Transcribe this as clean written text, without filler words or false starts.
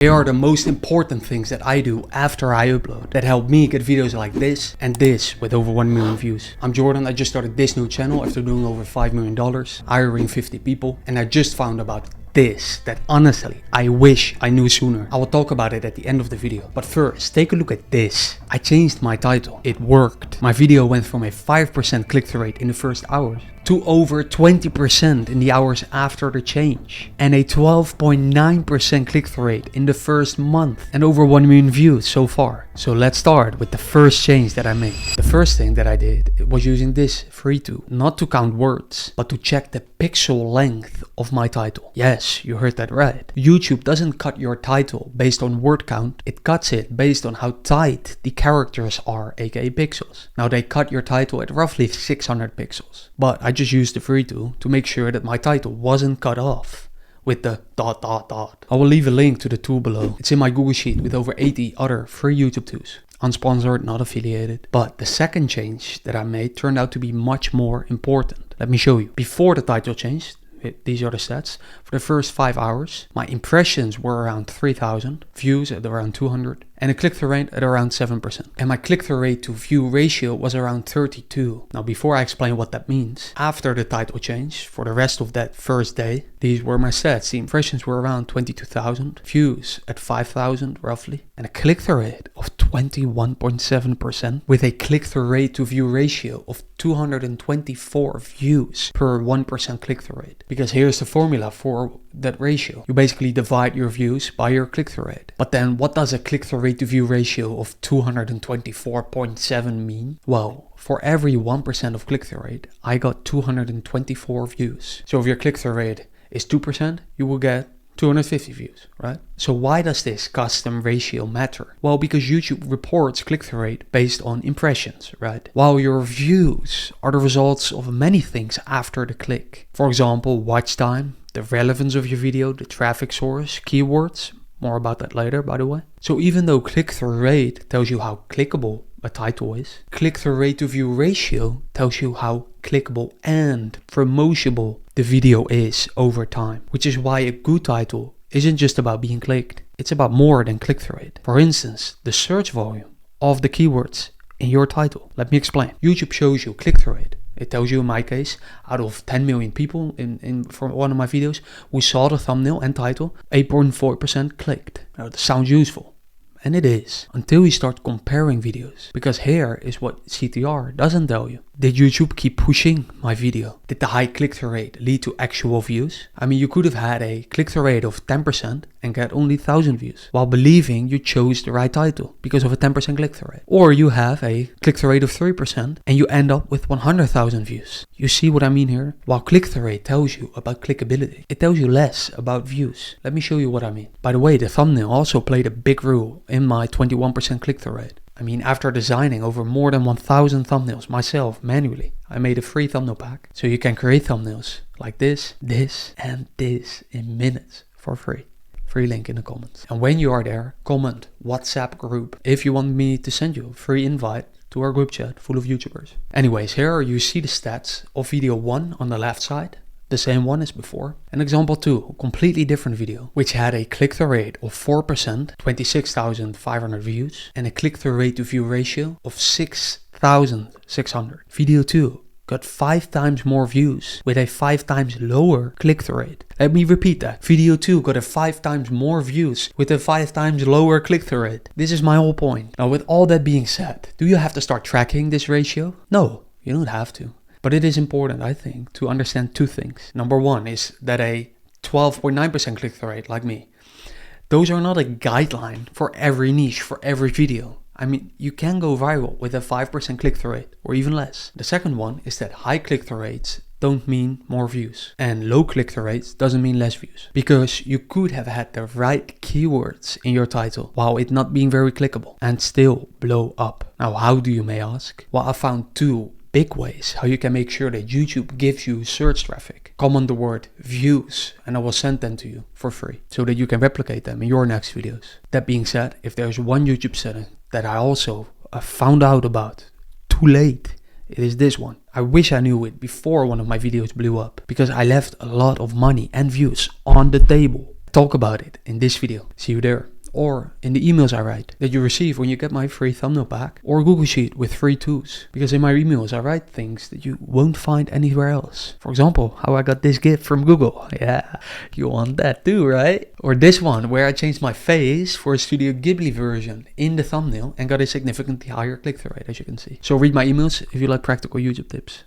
They are the most important things that I do after I upload that help me get videos like this and this with over 1 million views. I'm Jordan. I just started this new channel after doing over $5 million, hiring 50 people, and I just found about this that honestly I wish I knew sooner. I will talk about it at the end of the video, but first take a look at this. I changed my title. It worked. My video went from a 5% click-through rate in the first hours to over 20% in the hours after the change, and a 12.9% click-through rate in the first month, and over 1 million views so far. So let's start with the first change that I made. The first thing that I did was using this free tool, not to count words, but to check the pixel length of my title. Yes, you heard that right. YouTube doesn't cut your title based on word count, it cuts it based on how tight the characters are, aka pixels. Now they cut your title at roughly 600 pixels, but I just used the free tool to make sure that my title wasn't cut off with the ... I will leave a link to the tool below. It's in my Google Sheet with over 80 other free YouTube tools. Unsponsored, not affiliated. But the second change that I made turned out to be much more important. Let me show you. Before the title changed, these are the stats. For the first 5 hours, my impressions were around 3,000, views at around 200, and a click-through rate at around 7%. And my click-through rate to view ratio was around 32. Now, before I explain what that means, after the title change, for the rest of that first day, these were my stats. The impressions were around 22,000, views at 5,000 roughly, and a click-through rate of 21.7% with a click-through rate to view ratio of 224 views per 1% click-through rate. Because here's the formula for that ratio. You basically divide your views by your click-through rate. But then what does a click-through rate to view ratio of 224.7 mean? Well, for every 1% of click-through rate, I got 224 views. So if your click-through rate is 2%, you will get 250 views, right? So why does this custom ratio matter? Well, because YouTube reports click-through rate based on impressions, right? While your views are the results of many things after the click. For example, watch time, the relevance of your video, the traffic source, keywords. More about that later, by the way. So even though click-through rate tells you how clickable a title is, click-through rate to view ratio tells you how clickable and promotionable the video is over time. Which is why a good title isn't just about being clicked. It's about more than click-through rate. For instance, the search volume of the keywords in your title. Let me explain. YouTube shows you click-through rate. It tells you, in my case, out of 10 million people for one of my videos who saw the thumbnail and title, 8.4% clicked. Now, that sounds useful. And it is, until you start comparing videos. Because here is what CTR doesn't tell you. Did YouTube keep pushing my video? Did the high click-through rate lead to actual views? I mean, you could have had a click-through rate of 10% and get only 1,000 views, while believing you chose the right title because of a 10% click-through rate. Or you have a click-through rate of 3% and you end up with 100,000 views. You see what I mean here? While click-through rate tells you about clickability, it tells you less about views. Let me show you what I mean. By the way, the thumbnail also played a big role in my 21% click-through rate. I mean, after designing over more than 1,000 thumbnails myself manually, I made a free thumbnail pack. So you can create thumbnails like this, this, and this in minutes for free. Free link in the comments. And when you are there, comment WhatsApp group if you want me to send you a free invite to our group chat full of YouTubers. Anyways, here you see the stats of video 1 on the left side. The same one as before. And example 2, a completely different video, which had a click-through rate of 4%, 26,500 views, and a click-through rate to view ratio of 6,600. Video 2 got 5 times more views with a 5 times lower click-through rate. Let me repeat that. Video 2 got a 5 times more views with a 5 times lower click-through rate. This is my whole point. Now, with all that being said, do you have to start tracking this ratio? No, you don't have to. But it is important, I think, to understand 2 things. Number 1 is that a 12.9% click-through rate, like me, those are not a guideline for every niche, for every video. I mean, you can go viral with a 5% click-through rate, or even less. The second one is that high click-through rates don't mean more views. And low click-through rates doesn't mean less views. Because you could have had the right keywords in your title while it not being very clickable and still blow up. Now, how do you, may ask? Well, I found 2 big ways how you can make sure that YouTube gives you search traffic. Comment the word views and I will send them to you for free so that you can replicate them in your next videos. That being said, if there's one YouTube setting that I also found out about too late, it is this one. I wish I knew it before one of my videos blew up because I left a lot of money and views on the table. talk about it in this video. See you there. Or in the emails I write that you receive when you get my free thumbnail pack, or Google Sheet with free tools. Because in my emails I write things that you won't find anywhere else. For example, how I got this gift from Google. Yeah, you want that too, right? Or this one where I changed my face for a Studio Ghibli version in the thumbnail and got a significantly higher click-through rate, as you can see. So read my emails if you like practical YouTube tips.